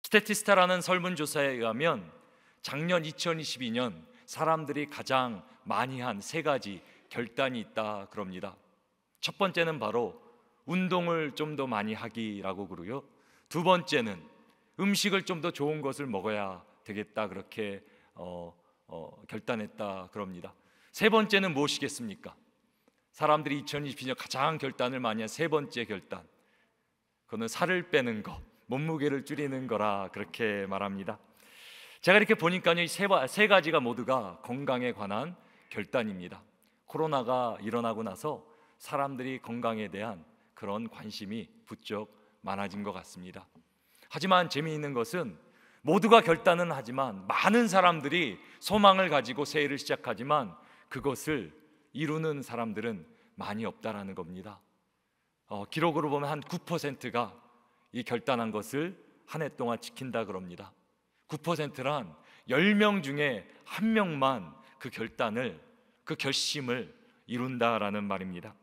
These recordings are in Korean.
스태티스타라는 설문조사에 의하면 작년 2022년 사람들이 가장 많이 한 세 가지 결단이 있다 그럽니다. 첫 번째는 바로 운동을 좀 더 많이 하기라고 그러고요. 두 번째는 음식을 좀 더 좋은 것을 먹어야 되겠다, 그렇게 결단했다 그럽니다. 세 번째는 무엇이겠습니까? 사람들이 2022년 가장 결단을 많이 한 세 번째 결단, 그거는 살을 빼는 것, 몸무게를 줄이는 거라 그렇게 말합니다. 제가 이렇게 보니까요, 이 세 가지가 모두가 건강에 관한 결단입니다. 코로나가 일어나고 나서 사람들이 건강에 대한 그런 관심이 부쩍 많아진 것 같습니다. 하지만 재미있는 것은 모두가 결단은 하지만 많은 사람들이 소망을 가지고 새해를 시작하지만 그것을 이루는 사람들은 많이 없다라는 겁니다. 기록으로 보면 한 9%가 이 결단한 것을 한 해 동안 지킨다 그럽니다. 9%란 10명 중에 1명만 그 결단을, 그 결심을 이룬다라는 말입니다.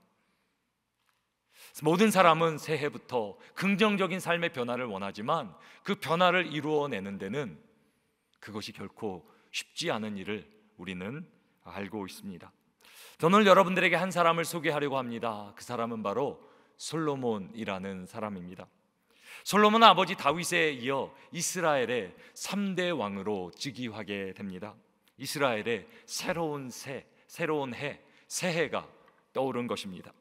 모든 사람은 새해부터 긍정적인 삶의 변화를 원하지만 그 변화를 이루어내는 데는 그것이 결코 쉽지 않은 일을 우리는 알고 있습니다. 오늘 여러분들에게 한 사람을 소개하려고 합니다. 그 사람은 바로 솔로몬이라는 사람입니다. 솔로몬은 아버지 다윗에 이어 이스라엘의 3대 왕으로 즉위하게 됩니다. 이스라엘의 새로운 해, 새해가 떠오른 것입니다.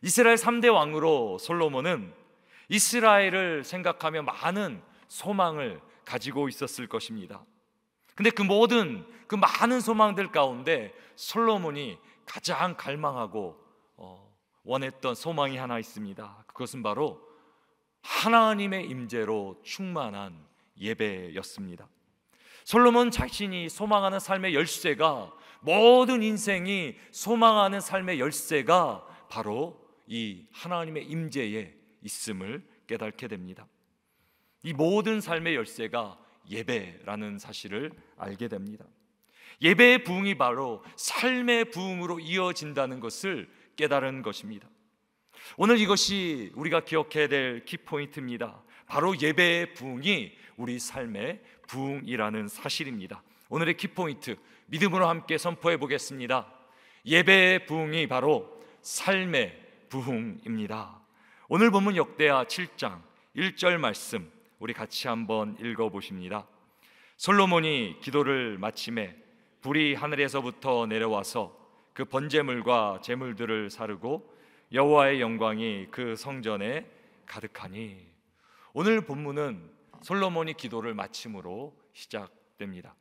이스라엘 3대 왕으로 솔로몬은 이스라엘을 생각하며 많은 소망을 가지고 있었을 것입니다. 근데 그 많은 소망들 가운데 솔로몬이 가장 갈망하고 원했던 소망이 하나 있습니다. 그것은 바로 하나님의 임재로 충만한 예배였습니다. 솔로몬 자신이 소망하는 삶의 열쇠가, 모든 인생이 소망하는 삶의 열쇠가 바로 이 하나님의 임재에 있음을 깨닫게 됩니다. 이 모든 삶의 열쇠가 예배라는 사실을 알게 됩니다. 예배의 부흥이 바로 삶의 부흥으로 이어진다는 것을 깨달은 것입니다. 오늘 이것이 우리가 기억해야 될 키포인트입니다. 바로 예배의 부흥이 우리 삶의 부흥이라는 사실입니다. 오늘의 키포인트, 믿음으로 함께 선포해 보겠습니다. 예배의 부흥이 바로 삶의 부흥입니다. 오늘 본문 역대하 7장 1절 말씀 우리 같이 한번 읽어보십니다. 솔로몬이 기도를 마치매 불이 하늘에서부터 내려와서 그 번제물과 제물들을 사르고 여호와의 영광이 그 성전에 가득하니. 오늘 본문은 솔로몬이 기도를 마침으로 시작됩니다.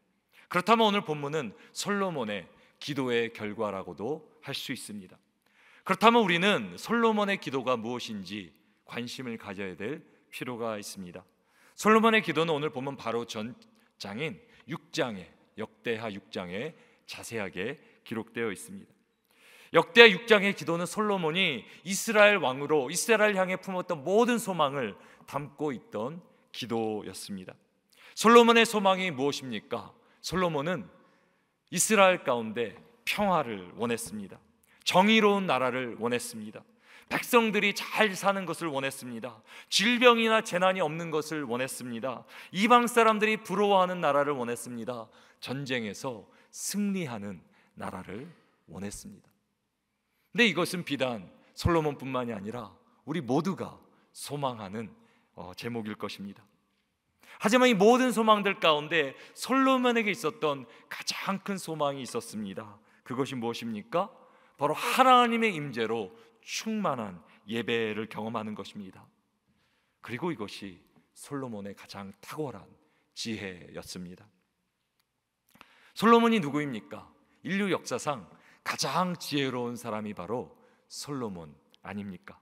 그렇다면 오늘 본문은 솔로몬의 기도의 결과라고도 할 수 있습니다. 그렇다면 우리는 솔로몬의 기도가 무엇인지 관심을 가져야 될 필요가 있습니다. 솔로몬의 기도는 오늘 보면 바로 전장인 6장에, 역대하 6장에 자세하게 기록되어 있습니다. 역대하 6장의 기도는 솔로몬이 이스라엘 왕으로 이스라엘 향해 품었던 모든 소망을 담고 있던 기도였습니다. 솔로몬의 소망이 무엇입니까? 솔로몬은 이스라엘 가운데 평화를 원했습니다. 정의로운 나라를 원했습니다. 백성들이 잘 사는 것을 원했습니다. 질병이나 재난이 없는 것을 원했습니다. 이방 사람들이 부러워하는 나라를 원했습니다. 전쟁에서 승리하는 나라를 원했습니다. 근데 이것은 비단 솔로몬뿐만이 아니라 우리 모두가 소망하는 제목일 것입니다. 하지만 이 모든 소망들 가운데 솔로몬에게 있었던 가장 큰 소망이 있었습니다. 그것이 무엇입니까? 바로 하나님의 임재로 충만한 예배를 경험하는 것입니다. 그리고 이것이 솔로몬의 가장 탁월한 지혜였습니다. 솔로몬이 누구입니까? 인류 역사상 가장 지혜로운 사람이 바로 솔로몬 아닙니까?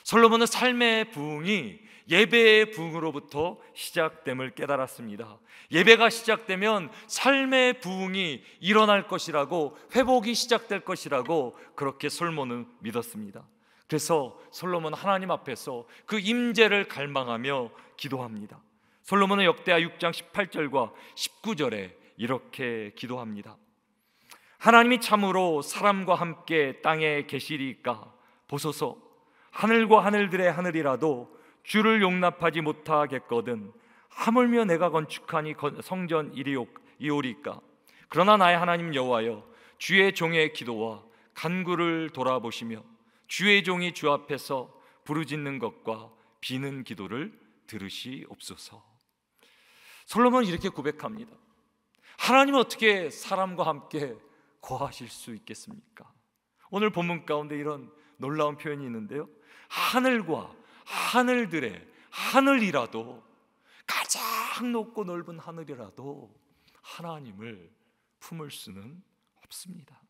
솔로몬은 삶의 부흥이 예배의 부흥으로부터 시작됨을 깨달았습니다. 예배가 시작되면 삶의 부흥이 일어날 것이라고, 회복이 시작될 것이라고 그렇게 솔로몬은 믿었습니다. 그래서 솔로몬은 하나님 앞에서 그 임재를 갈망하며 기도합니다. 솔로몬은 역대하 6장 18절과 19절에 이렇게 기도합니다. 하나님이 참으로 사람과 함께 땅에 계시리까 보소서. 하늘과 하늘들의 하늘이라도 주를 용납하지 못하겠거든 하물며 내가 건축하니 성전 이오리까? 그러나 나의 하나님 여호와여, 주의 종의 기도와 간구를 돌아보시며 주의 종이 주 앞에서 부르짖는 것과 비는 기도를 들으시옵소서. 솔로몬은 이렇게 고백합니다. 하나님은 어떻게 사람과 함께 거하실 수 있겠습니까? 오늘 본문 가운데 이런 놀라운 표현이 있는데요, 하늘과 하늘들의 하늘이라도, 가장 높고 넓은 하늘이라도 하나님을 품을 수는 없습니다.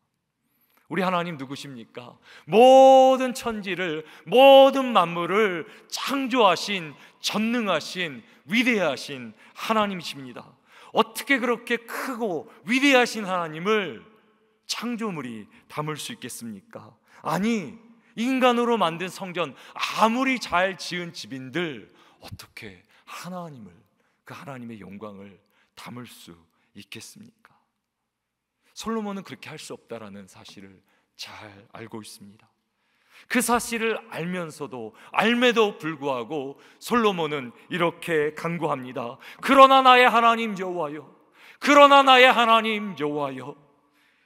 우리 하나님 누구십니까? 모든 천지를, 모든 만물을 창조하신 전능하신 위대하신 하나님이십니다. 어떻게 그렇게 크고 위대하신 하나님을 창조물이 담을 수 있겠습니까? 아니, 인간으로 만든 성전, 아무리 잘 지은 집인들 어떻게 하나님을, 그 하나님의 영광을 담을 수 있겠습니까? 솔로몬은 그렇게 할 수 없다라는 사실을 잘 알고 있습니다. 그 사실을 알면서도, 알매도 불구하고 솔로몬은 이렇게 간구합니다. 그러나 나의 하나님 여호와여, 그러나 나의 하나님 여호와여.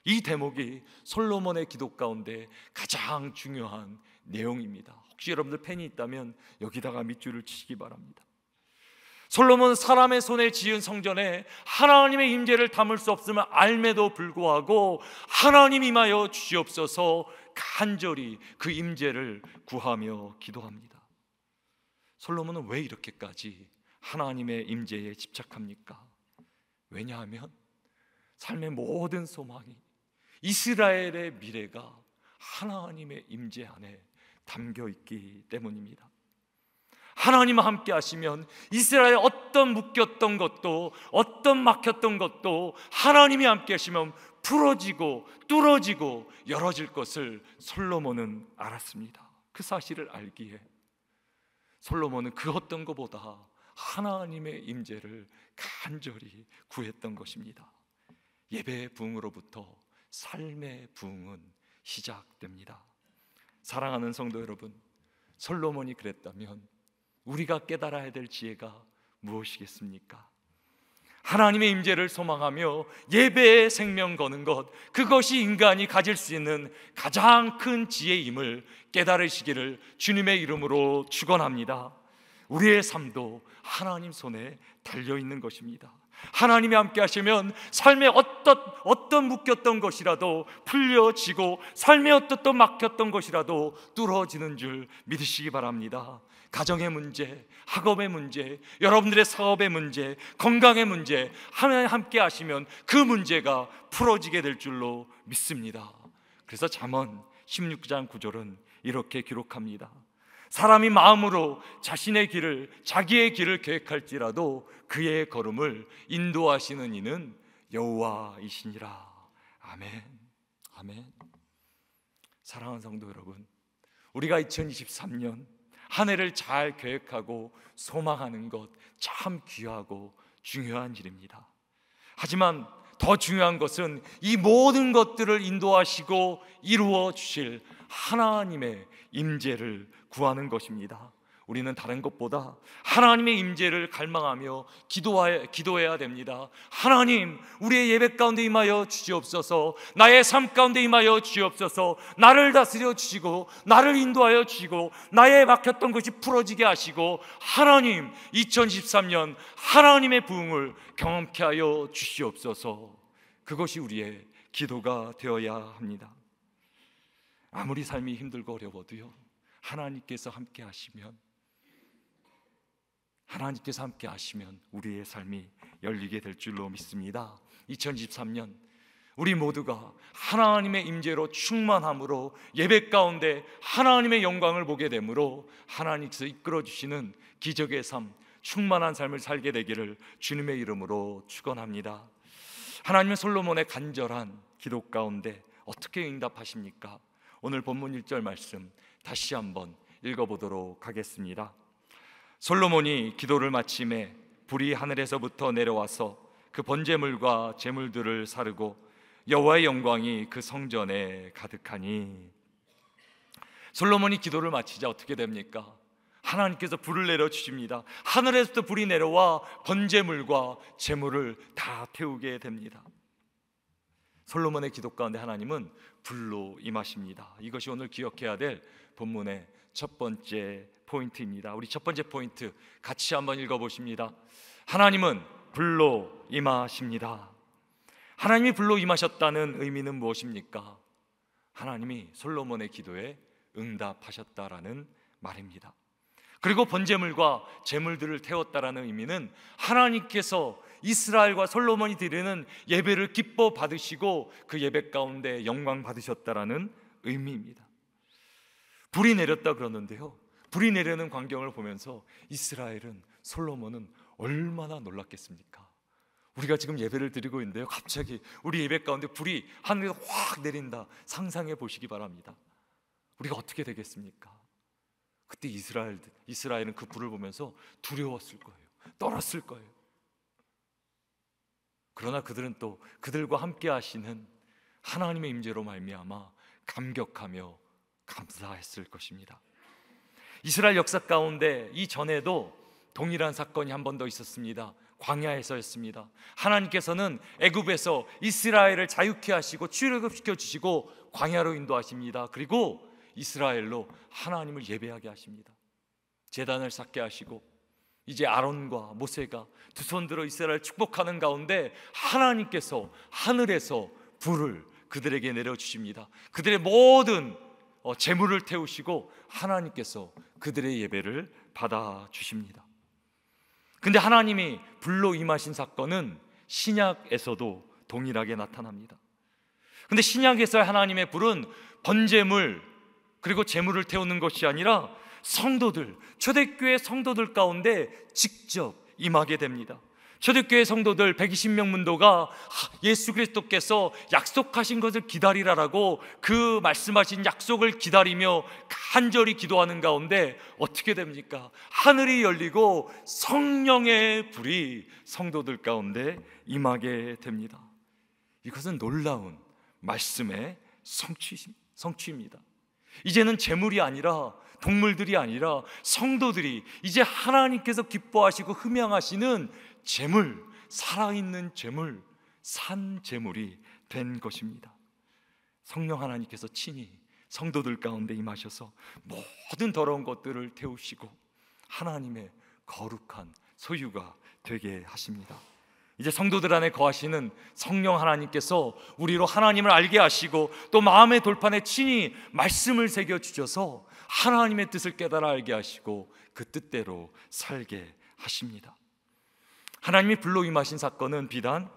이 대목이 솔로몬의 기도 가운데 가장 중요한 내용입니다. 혹시 여러분들 펜이 있다면 여기다가 밑줄을 치시기 바랍니다. 솔로몬은 사람의 손에 지은 성전에 하나님의 임재를 담을 수 없음을 알매도 불구하고 하나님 임하여 주시옵소서 간절히 그 임재를 구하며 기도합니다. 솔로몬은 왜 이렇게까지 하나님의 임재에 집착합니까? 왜냐하면 삶의 모든 소망이, 이스라엘의 미래가 하나님의 임재 안에 담겨 있기 때문입니다. 하나님과 함께 하시면 이스라엘 어떤 묶였던 것도, 어떤 막혔던 것도 하나님이 함께 하시면 풀어지고 뚫어지고 열어질 것을 솔로몬은 알았습니다. 그 사실을 알기에 솔로몬은 그 어떤 것보다 하나님의 임재를 간절히 구했던 것입니다. 예배의 부흥으로부터 삶의 부흥은 시작됩니다. 사랑하는 성도 여러분, 솔로몬이 그랬다면 우리가 깨달아야 될 지혜가 무엇이겠습니까? 하나님의 임재를 소망하며 예배에 생명 거는 것, 그것이 인간이 가질 수 있는 가장 큰 지혜임을 깨달으시기를 주님의 이름으로 축원합니다. 우리의 삶도 하나님 손에 달려있는 것입니다. 하나님이 함께 하시면 삶에 어떤 묶였던 것이라도 풀려지고, 삶에 어떤 막혔던 것이라도 뚫어지는 줄 믿으시기 바랍니다. 가정의 문제, 학업의 문제, 여러분들의 사업의 문제, 건강의 문제, 하나님 함께 하시면 그 문제가 풀어지게 될 줄로 믿습니다. 그래서 잠언 16장 9절은 이렇게 기록합니다. 사람이 마음으로 자신의 길을, 자기의 길을 계획할지라도 그의 걸음을 인도하시는 이는 여호와이시니라. 아멘. 아멘. 사랑하는 성도 여러분, 우리가 2023년 한 해를 잘 계획하고 소망하는 것 참 귀하고 중요한 일입니다. 하지만 더 중요한 것은 이 모든 것들을 인도하시고 이루어 주실 하나님의 임재를 구하는 것입니다. 우리는 다른 것보다 하나님의 임재를 갈망하며 기도해야 됩니다. 하나님, 우리의 예배 가운데 임하여 주시옵소서. 나의 삶 가운데 임하여 주시옵소서. 나를 다스려 주시고, 나를 인도하여 주시고, 나의 막혔던 것이 풀어지게 하시고, 하나님, 2013년 하나님의 부흥을 경험케 하여 주시옵소서. 그것이 우리의 기도가 되어야 합니다. 아무리 삶이 힘들고 어려워도요, 하나님께서 함께 하시면 우리의 삶이 열리게 될 줄로 믿습니다. 2023년 우리 모두가 하나님의 임재로 충만함으로 예배 가운데 하나님의 영광을 보게 되므로 하나님께서 이끌어 주시는 기적의 삶, 충만한 삶을 살게 되기를 주님의 이름으로 축원합니다. 하나님은 솔로몬의 간절한 기도 가운데 어떻게 응답하십니까? 오늘 본문 1절 말씀 다시 한번 읽어보도록 하겠습니다. 솔로몬이 기도를 마침에 불이 하늘에서부터 내려와서 그 번제물과 제물들을 사르고 여호와의 영광이 그 성전에 가득하니. 솔로몬이 기도를 마치자 어떻게 됩니까? 하나님께서 불을 내려 주십니다. 하늘에서부터 불이 내려와 번제물과 제물을 다 태우게 됩니다. 솔로몬의 기도 가운데 하나님은 불로 임하십니다. 이것이 오늘 기억해야 될 본문의 첫 번째 포인트입니다. 우리 첫 번째 포인트 같이 한번 읽어보십니다. 하나님은 불로 임하십니다. 하나님이 불로 임하셨다는 의미는 무엇입니까? 하나님이 솔로몬의 기도에 응답하셨다라는 말입니다. 그리고 번제물과 제물들을 태웠다라는 의미는 하나님께서 이스라엘과 솔로몬이 드리는 예배를 기뻐 받으시고 그 예배 가운데 영광 받으셨다라는 의미입니다. 불이 내렸다 그러는데요, 불이 내리는 광경을 보면서 이스라엘은, 솔로몬은 얼마나 놀랐겠습니까? 우리가 지금 예배를 드리고 있는데요, 갑자기 우리 예배 가운데 불이 하늘에서 확 내린다. 상상해 보시기 바랍니다. 우리가 어떻게 되겠습니까? 그때 이스라엘은 그 불을 보면서 두려웠을 거예요. 떨었을 거예요. 그러나 그들은 또 그들과 함께 하시는 하나님의 임재로 말미암아 감격하며 감사했을 것입니다. 이스라엘 역사 가운데 이전에도 동일한 사건이 한 번 더 있었습니다. 광야에서였습니다. 하나님께서는 애굽에서 이스라엘을 자유케 하시고 출애굽시켜 주시고 광야로 인도하십니다. 그리고 이스라엘로 하나님을 예배하게 하십니다. 제단을 쌓게 하시고 이제 아론과 모세가 두 손 들어 이스라엘을 축복하는 가운데 하나님께서 하늘에서 불을 그들에게 내려주십니다. 그들의 모든 재물을 태우시고 하나님께서 그들의 예배를 받아주십니다. 근데 하나님이 불로 임하신 사건은 신약에서도 동일하게 나타납니다. 근데 신약에서 하나님의 불은 번제물 그리고 제물을 태우는 것이 아니라 성도들, 초대교회 성도들 가운데 직접 임하게 됩니다. 초대교회 성도들 120명 문도가 예수 그리스도께서 약속하신 것을 기다리라라고 그 말씀하신 약속을 기다리며 간절히 기도하는 가운데 어떻게 됩니까? 하늘이 열리고 성령의 불이 성도들 가운데 임하게 됩니다. 이것은 놀라운 말씀의 성취입니다. 이제는 재물이 아니라, 동물들이 아니라 성도들이 이제 하나님께서 기뻐하시고 흠양하시는 재물, 살아있는 재물, 산 재물이 된 것입니다. 성령 하나님께서 친히 성도들 가운데 임하셔서 모든 더러운 것들을 태우시고 하나님의 거룩한 소유가 되게 하십니다. 이제 성도들 안에 거하시는 성령 하나님께서 우리로 하나님을 알게 하시고 또 마음의 돌판에 친히 말씀을 새겨 주셔서 하나님의 뜻을 깨달아 알게 하시고 그 뜻대로 살게 하십니다. 하나님이 불로 임하신 사건은 비단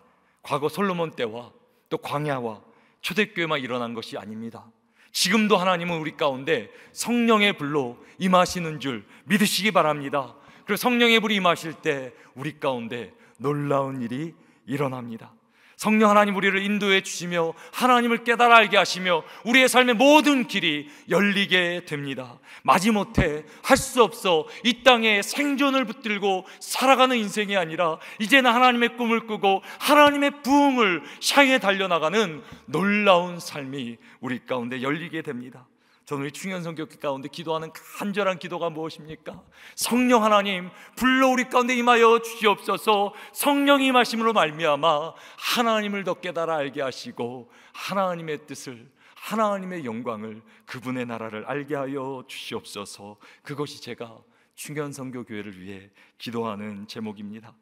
과거 솔로몬 때와 또 광야와 초대교회만 일어난 것이 아닙니다. 지금도 하나님은 우리 가운데 성령의 불로 임하시는 줄 믿으시기 바랍니다. 그리고 성령의 불이 임하실 때 우리 가운데 놀라운 일이 일어납니다. 성령 하나님 우리를 인도해 주시며 하나님을 깨달아 알게 하시며 우리의 삶의 모든 길이 열리게 됩니다. 마지못해 할 수 없어 이 땅에 생존을 붙들고 살아가는 인생이 아니라 이제는 하나님의 꿈을 꾸고 하나님의 부흥을 향해 달려나가는 놀라운 삶이 우리 가운데 열리게 됩니다. 저는 우리 충현선교회 가운데 기도하는 간절한 기도가 무엇입니까? 성령 하나님 불러 우리 가운데 임하여 주시옵소서. 성령이 임하심으로 말미암아 하나님을 더 깨달아 알게 하시고 하나님의 뜻을, 하나님의 영광을, 그분의 나라를 알게 하여 주시옵소서. 그것이 제가 충현선교교회를 위해 기도하는 제목입니다.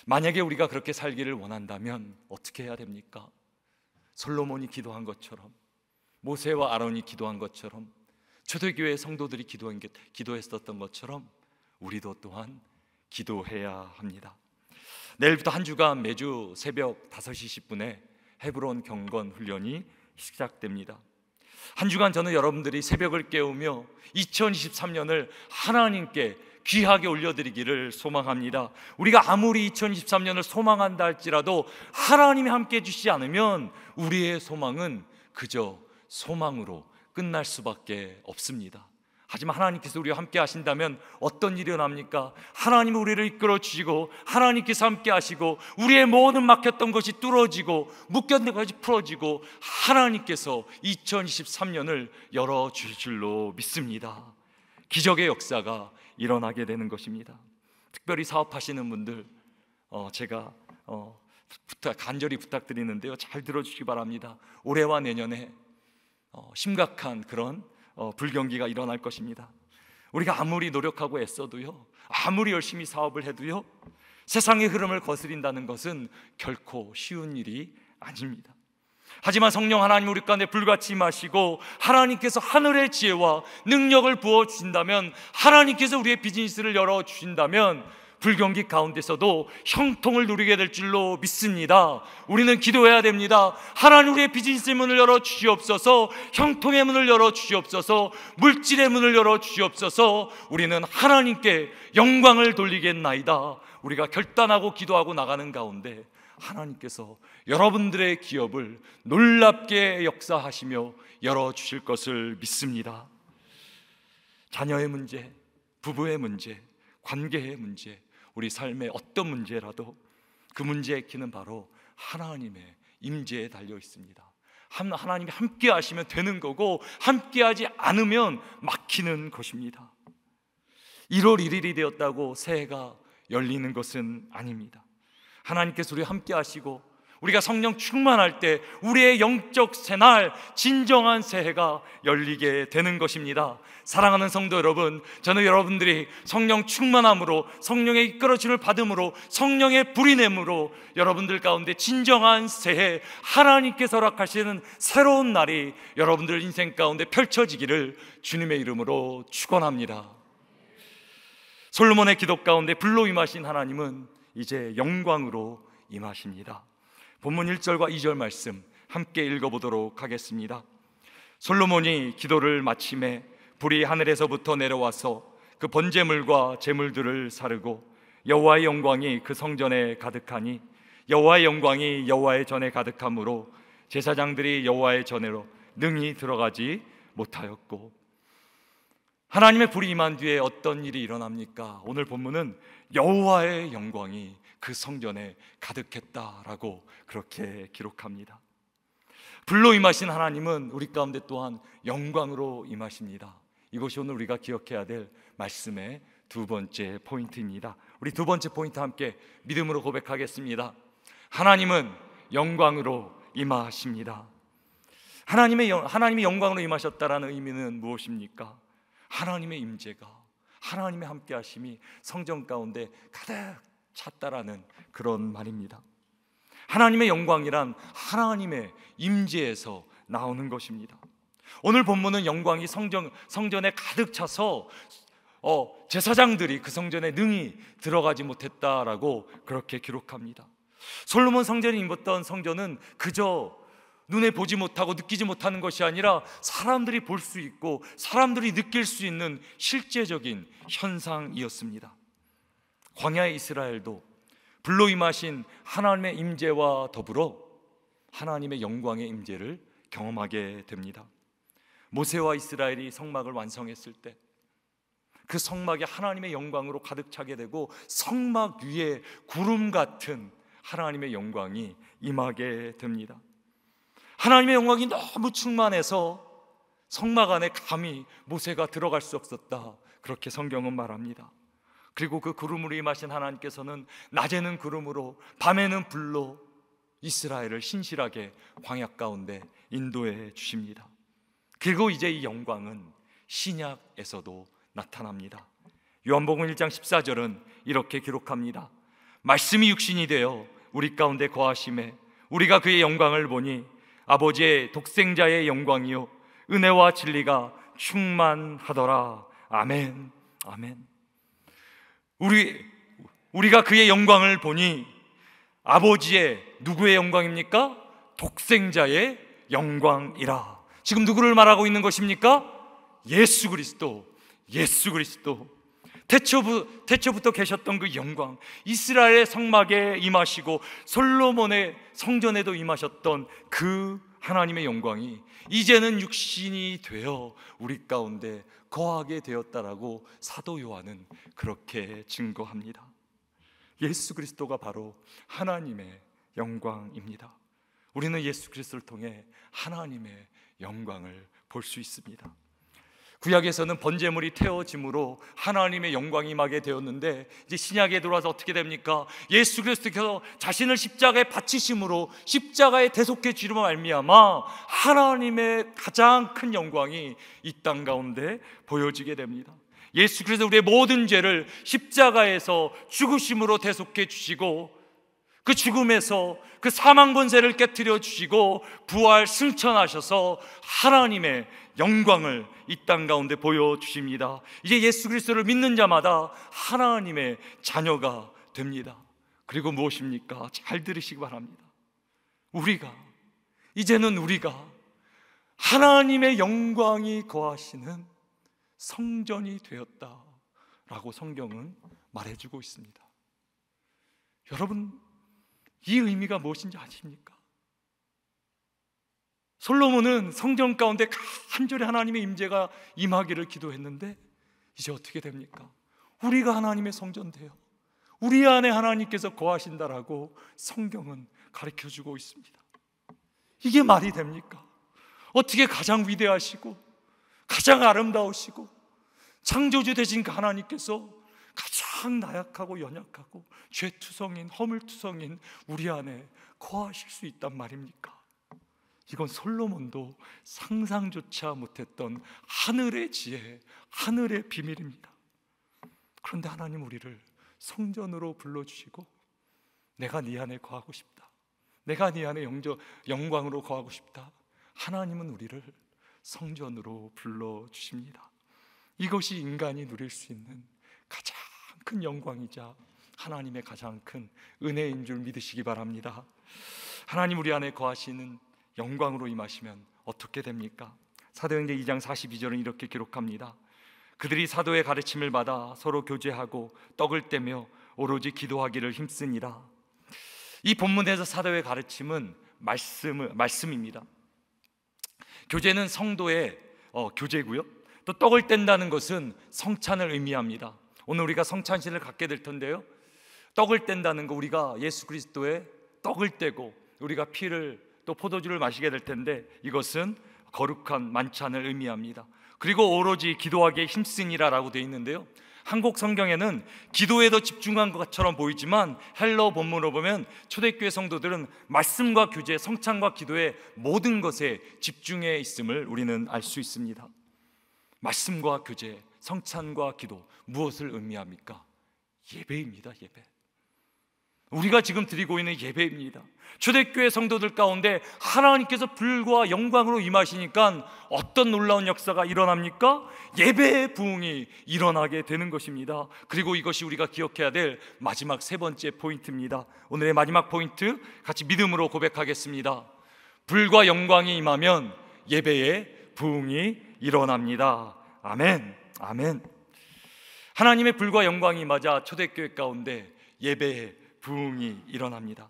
만약에 우리가 그렇게 살기를 원한다면 어떻게 해야 됩니까? 솔로몬이 기도한 것처럼, 모세와 아론이 기도한 것처럼, 초대교회 성도들이 기도했었던 것처럼 우리도 또한 기도해야 합니다. 내일부터 한 주간 매주 새벽 5시 10분에 헤브론 경건 훈련이 시작됩니다. 한 주간 저는 여러분들이 새벽을 깨우며 2023년을 하나님께 귀하게 올려드리기를 소망합니다. 우리가 아무리 2023년을 소망한다 할지라도 하나님이 함께 해주시지 않으면 우리의 소망은 그저 소망으로 끝날 수밖에 없습니다. 하지만 하나님께서 우리와 함께 하신다면 어떤 일이 일어납니까? 하나님이 우리를 이끌어 주시고 하나님께서 함께 하시고 우리의 모든 막혔던 것이 뚫어지고 묶였던 것이 풀어지고 하나님께서 2023년을 열어주실 줄로 믿습니다. 기적의 역사가 일어나게 되는 것입니다. 특별히 사업하시는 분들 제가 간절히 부탁드리는데요, 잘 들어주시기 바랍니다. 올해와 내년에 심각한 그런 불경기가 일어날 것입니다. 우리가 아무리 노력하고 애써도요, 아무리 열심히 사업을 해도요, 세상의 흐름을 거스린다는 것은 결코 쉬운 일이 아닙니다. 하지만 성령 하나님 우리 가운데 불같이 임하시고 하나님께서 하늘의 지혜와 능력을 부어주신다면, 하나님께서 우리의 비즈니스를 열어주신다면 불경기 가운데서도 형통을 누리게 될 줄로 믿습니다. 우리는 기도해야 됩니다. 하나님, 우리의 비즈니스의 문을 열어주시옵소서, 형통의 문을 열어주시옵소서, 물질의 문을 열어주시옵소서. 우리는 하나님께 영광을 돌리겠나이다. 우리가 결단하고 기도하고 나가는 가운데 하나님께서 여러분들의 기업을 놀랍게 역사하시며 열어주실 것을 믿습니다. 자녀의 문제, 부부의 문제, 관계의 문제, 우리 삶의 어떤 문제라도 그 문제의 키는 바로 하나님의 임재에 달려 있습니다. 하나님이 함께 하시면 되는 거고, 함께 하지 않으면 막히는 것입니다. 1월 1일이 되었다고 새해가 열리는 것은 아닙니다. 하나님께서 우리 함께 하시고 우리가 성령 충만할 때 우리의 영적 새날, 진정한 새해가 열리게 되는 것입니다. 사랑하는 성도 여러분, 저는 여러분들이 성령 충만함으로, 성령의 이끌어짐을 받음으로, 성령의 불이 내므로 여러분들 가운데 진정한 새해, 하나님께서 허락하시는 새로운 날이 여러분들 인생 가운데 펼쳐지기를 주님의 이름으로 축원합니다. 솔로몬의 기도 가운데 불로 임하신 하나님은 이제 영광으로 임하십니다. 본문 1절과 2절 말씀 함께 읽어보도록 하겠습니다. 솔로몬이 기도를 마침에 불이 하늘에서부터 내려와서 그 번제물과 제물들을 사르고 여호와의 영광이 그 성전에 가득하니 여호와의 영광이 여호와의 전에 가득함으로 제사장들이 여호와의 전에로 능히 들어가지 못하였고. 하나님의 불이 임한 뒤에 어떤 일이 일어납니까? 오늘 본문은 여호와의 영광이 그 성전에 가득했다라고 그렇게 기록합니다. 불로 임하신 하나님은 우리 가운데 또한 영광으로 임하십니다. 이것이 오늘 우리가 기억해야 될 말씀의 두 번째 포인트입니다. 우리 두 번째 포인트 함께 믿음으로 고백하겠습니다. 하나님은 영광으로 임하십니다. 하나님이 영광으로 임하셨다라는 의미는 무엇입니까? 하나님의 임재가, 하나님의 함께하심이 성전 가운데 가득 찼다라는 그런 말입니다. 하나님의 영광이란 하나님의 임재에서 나오는 것입니다. 오늘 본문은 영광이 성전에 가득 차서 제사장들이 그 성전에 능히 들어가지 못했다라고 그렇게 기록합니다. 솔로몬 성전이 입었던 성전은 그저 눈에 보지 못하고 느끼지 못하는 것이 아니라 사람들이 볼 수 있고 사람들이 느낄 수 있는 실제적인 현상이었습니다. 광야의 이스라엘도 불로 임하신 하나님의 임재와 더불어 하나님의 영광의 임재를 경험하게 됩니다. 모세와 이스라엘이 성막을 완성했을 때 그 성막이 하나님의 영광으로 가득 차게 되고 성막 위에 구름 같은 하나님의 영광이 임하게 됩니다. 하나님의 영광이 너무 충만해서 성막 안에 감히 모세가 들어갈 수 없었다, 그렇게 성경은 말합니다. 그리고 그 구름으로 임하신 하나님께서는 낮에는 구름으로 밤에는 불로 이스라엘을 신실하게 광야 가운데 인도해 주십니다. 그리고 이제 이 영광은 신약에서도 나타납니다. 요한복음 1장 14절은 이렇게 기록합니다. 말씀이 육신이 되어 우리 가운데 거하심에 우리가 그의 영광을 보니 아버지의 독생자의 영광이요 은혜와 진리가 충만하더라. 아멘. 아멘. 우리가 그의 영광을 보니 아버지의 누구의 영광입니까? 독생자의 영광이라. 지금 누구를 말하고 있는 것입니까? 예수 그리스도. 예수 그리스도. 태초부터 계셨던 그 영광, 이스라엘의 성막에 임하시고 솔로몬의 성전에도 임하셨던 그 하나님의 영광이 이제는 육신이 되어 우리 가운데 거하게 되었다라고 사도 요한은 그렇게 증거합니다. 예수 그리스도가 바로 하나님의 영광입니다. 우리는 예수 그리스도를 통해 하나님의 영광을 볼 수 있습니다. 구약에서는 번제물이 태워짐으로 하나님의 영광이 임하게 되었는데, 이제 신약에 들어와서 어떻게 됩니까? 예수 그리스도께서 자신을 십자가에 바치심으로 십자가의 대속의 주로 말미암아 하나님의 가장 큰 영광이 이 땅 가운데 보여지게 됩니다. 예수 그리스도 우리의 모든 죄를 십자가에서 죽으심으로 대속해 주시고, 그 죽음에서 그 사망 권세를 깨뜨려 주시고 부활 승천하셔서 하나님의 영광을 이 땅 가운데 보여주십니다. 이제 예수 그리스도를 믿는 자마다 하나님의 자녀가 됩니다. 그리고 무엇입니까? 잘 들으시기 바랍니다. 이제는 우리가 하나님의 영광이 거하시는 성전이 되었다라고 성경은 말해주고 있습니다. 여러분, 이 의미가 무엇인지 아십니까? 솔로몬은 성전 가운데 간절히 하나님의 임재가 임하기를 기도했는데, 이제 어떻게 됩니까? 우리가 하나님의 성전돼요. 우리 안에 하나님께서 거하신다라고 성경은 가르쳐주고 있습니다. 이게 말이 됩니까? 어떻게 가장 위대하시고 가장 아름다우시고 창조주 되신 그 하나님께서 가장 나약하고 연약하고 죄투성인 허물투성인 우리 안에 거하실 수 있단 말입니까? 이건 솔로몬도 상상조차 못했던 하늘의 지혜, 하늘의 비밀입니다. 그런데 하나님 우리를 성전으로 불러주시고, 내가 네 안에 거하고 싶다, 내가 네 안에 영광으로 거하고 싶다, 하나님은 우리를 성전으로 불러주십니다. 이것이 인간이 누릴 수 있는 가장 큰 영광이자 하나님의 가장 큰 은혜인 줄 믿으시기 바랍니다. 하나님 우리 안에 거하시는 영광으로 임하시면 어떻게 됩니까? 사도행전 2장 42절은 이렇게 기록합니다. 그들이 사도의 가르침을 받아 서로 교제하고 떡을 떼며 오로지 기도하기를 힘쓰니라. 이 본문에서 사도의 가르침은 말씀입니다. 교제는 성도의 교제고요, 또 떡을 뗀다는 것은 성찬을 의미합니다. 오늘 우리가 성찬식을 갖게 될 텐데요, 떡을 뗀다는 거, 우리가 예수 그리스도의 떡을 떼고 우리가 피를 또 포도주를 마시게 될 텐데, 이것은 거룩한 만찬을 의미합니다. 그리고 오로지 기도하기에 힘쓰니라라고 되어 있는데요, 한국 성경에는 기도에 더 집중한 것처럼 보이지만 헬러 본문으로 보면 초대교회 성도들은 말씀과 교제, 성찬과 기도의 모든 것에 집중해 있음을 우리는 알 수 있습니다. 말씀과 교제, 성찬과 기도, 무엇을 의미합니까? 예배입니다. 예배. 우리가 지금 드리고 있는 예배입니다. 초대교회 성도들 가운데 하나님께서 불과 영광으로 임하시니까 어떤 놀라운 역사가 일어납니까? 예배의 부흥이 일어나게 되는 것입니다. 그리고 이것이 우리가 기억해야 될 마지막 세 번째 포인트입니다. 오늘의 마지막 포인트, 같이 믿음으로 고백하겠습니다. 불과 영광이 임하면 예배의 부흥이 일어납니다. 아멘, 아멘. 하나님의 불과 영광이 임하자 초대교회 가운데 예배의 부흥이 일어납니다.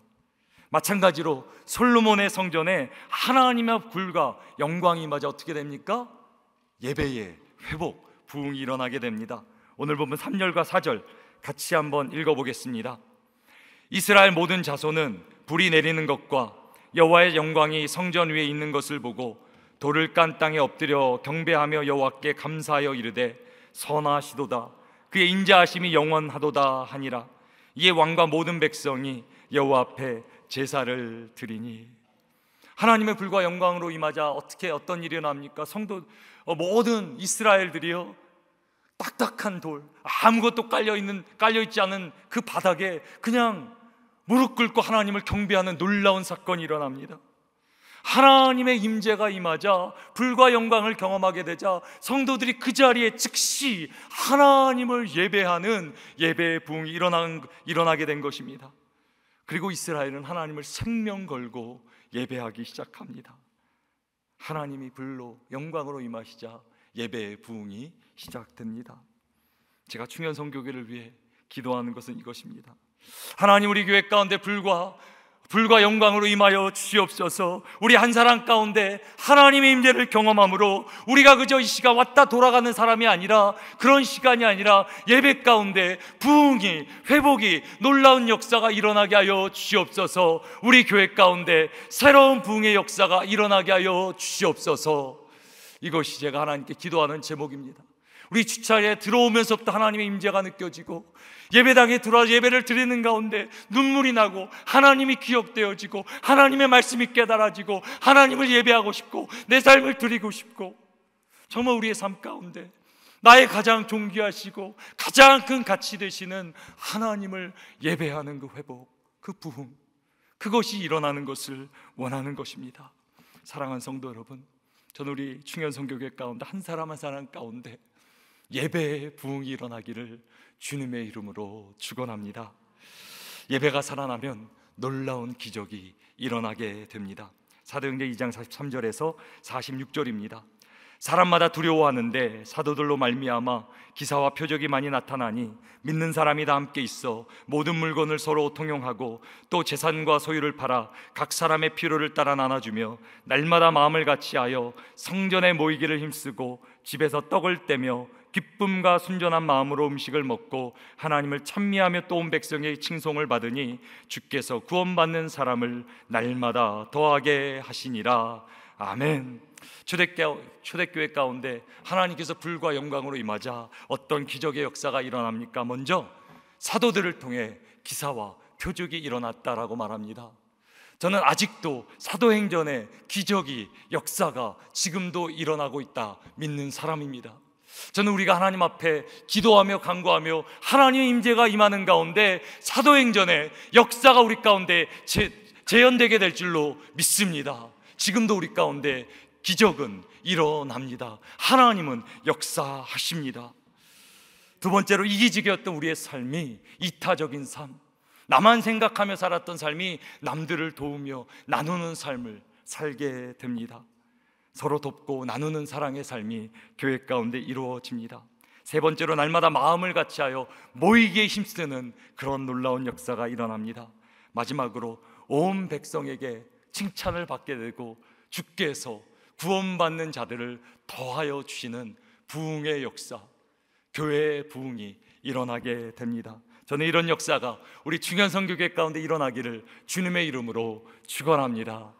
마찬가지로 솔로몬의 성전에 하나님의 불과 영광이 임하자 어떻게 됩니까? 예배의 회복, 부흥이 일어나게 됩니다. 오늘 보면 3절과 4절 같이 한번 읽어보겠습니다. 이스라엘 모든 자손은 불이 내리는 것과 여호와의 영광이 성전 위에 있는 것을 보고 돌을 깐 땅에 엎드려 경배하며 여호와께 감사하여 이르되 선하시도다, 그의 인자하심이 영원하도다 하니라. 이에 왕과 모든 백성이 여호와 앞에 제사를 드리니. 하나님의 불과 영광으로 임하자 어떤 일이 일어납니까? 모든 이스라엘들이요, 딱딱한 돌, 아무것도 깔려있지 않은 그 바닥에 그냥 무릎 꿇고 하나님을 경배하는 놀라운 사건이 일어납니다. 하나님의 임재가 임하자, 불과 영광을 경험하게 되자 성도들이 그 자리에 즉시 하나님을 예배하는 예배의 부흥이 일어나게 된 것입니다. 그리고 이스라엘은 하나님을 생명 걸고 예배하기 시작합니다. 하나님이 불로 영광으로 임하시자 예배의 부흥이 시작됩니다. 제가 충현성교회를 위해 기도하는 것은 이것입니다. 하나님, 우리 교회 가운데 불과 영광으로 임하여 주시옵소서. 우리 한 사람 가운데 하나님의 임재를 경험함으로 우리가 그저 이 시간 왔다 돌아가는 사람이 아니라, 그런 시간이 아니라 예배 가운데 부흥이, 회복이, 놀라운 역사가 일어나게 하여 주시옵소서. 우리 교회 가운데 새로운 부흥의 역사가 일어나게 하여 주시옵소서. 이것이 제가 하나님께 기도하는 제목입니다. 우리 주차에 들어오면서부터 하나님의 임재가 느껴지고, 예배당에 들어와 예배를 드리는 가운데 눈물이 나고, 하나님이 기억되어지고, 하나님의 말씀이 깨달아지고, 하나님을 예배하고 싶고, 내 삶을 드리고 싶고, 정말 우리의 삶 가운데 나의 가장 존귀하시고 가장 큰 가치 되시는 하나님을 예배하는 그 회복, 그 부흥, 그것이 일어나는 것을 원하는 것입니다. 사랑하는 성도 여러분, 저는 우리 충현선교회 가운데 한 사람 한 사람 가운데 예배의 부흥이 일어나기를 주님의 이름으로 축원합니다. 예배가 살아나면 놀라운 기적이 일어나게 됩니다. 사도행전 2장 43절에서 46절입니다. 사람마다 두려워하는데 사도들로 말미암아 기사와 표적이 많이 나타나니 믿는 사람이 다 함께 있어 모든 물건을 서로 통용하고 또 재산과 소유를 팔아 각 사람의 필요를 따라 나눠주며 날마다 마음을 같이하여 성전에 모이기를 힘쓰고 집에서 떡을 떼며 기쁨과 순전한 마음으로 음식을 먹고 하나님을 찬미하며 또 온 백성의 칭송을 받으니 주께서 구원받는 사람을 날마다 더하게 하시니라. 아멘. 초대교회 가운데 하나님께서 불과 영광으로 임하자 어떤 기적의 역사가 일어납니까? 먼저 사도들을 통해 기사와 표적이 일어났다라고 말합니다. 저는 아직도 사도행전의 기적이, 역사가 지금도 일어나고 있다 믿는 사람입니다. 저는 우리가 하나님 앞에 기도하며 간구하며 하나님의 임재가 임하는 가운데 사도행전의 역사가 우리 가운데 재현되게 될 줄로 믿습니다. 지금도 우리 가운데 기적은 일어납니다. 하나님은 역사하십니다. 두 번째로, 이기적이었던 우리의 삶이 이타적인 삶, 나만 생각하며 살았던 삶이 남들을 도우며 나누는 삶을 살게 됩니다. 서로 돕고 나누는 사랑의 삶이 교회 가운데 이루어집니다. 세 번째로, 날마다 마음을 같이하여 모이기에 힘쓰는 그런 놀라운 역사가 일어납니다. 마지막으로, 온 백성에게 칭찬을 받게 되고 주께서 구원받는 자들을 더하여 주시는 부흥의 역사, 교회의 부흥이 일어나게 됩니다. 저는 이런 역사가 우리 충현선교회 가운데 일어나기를 주님의 이름으로 축원합니다.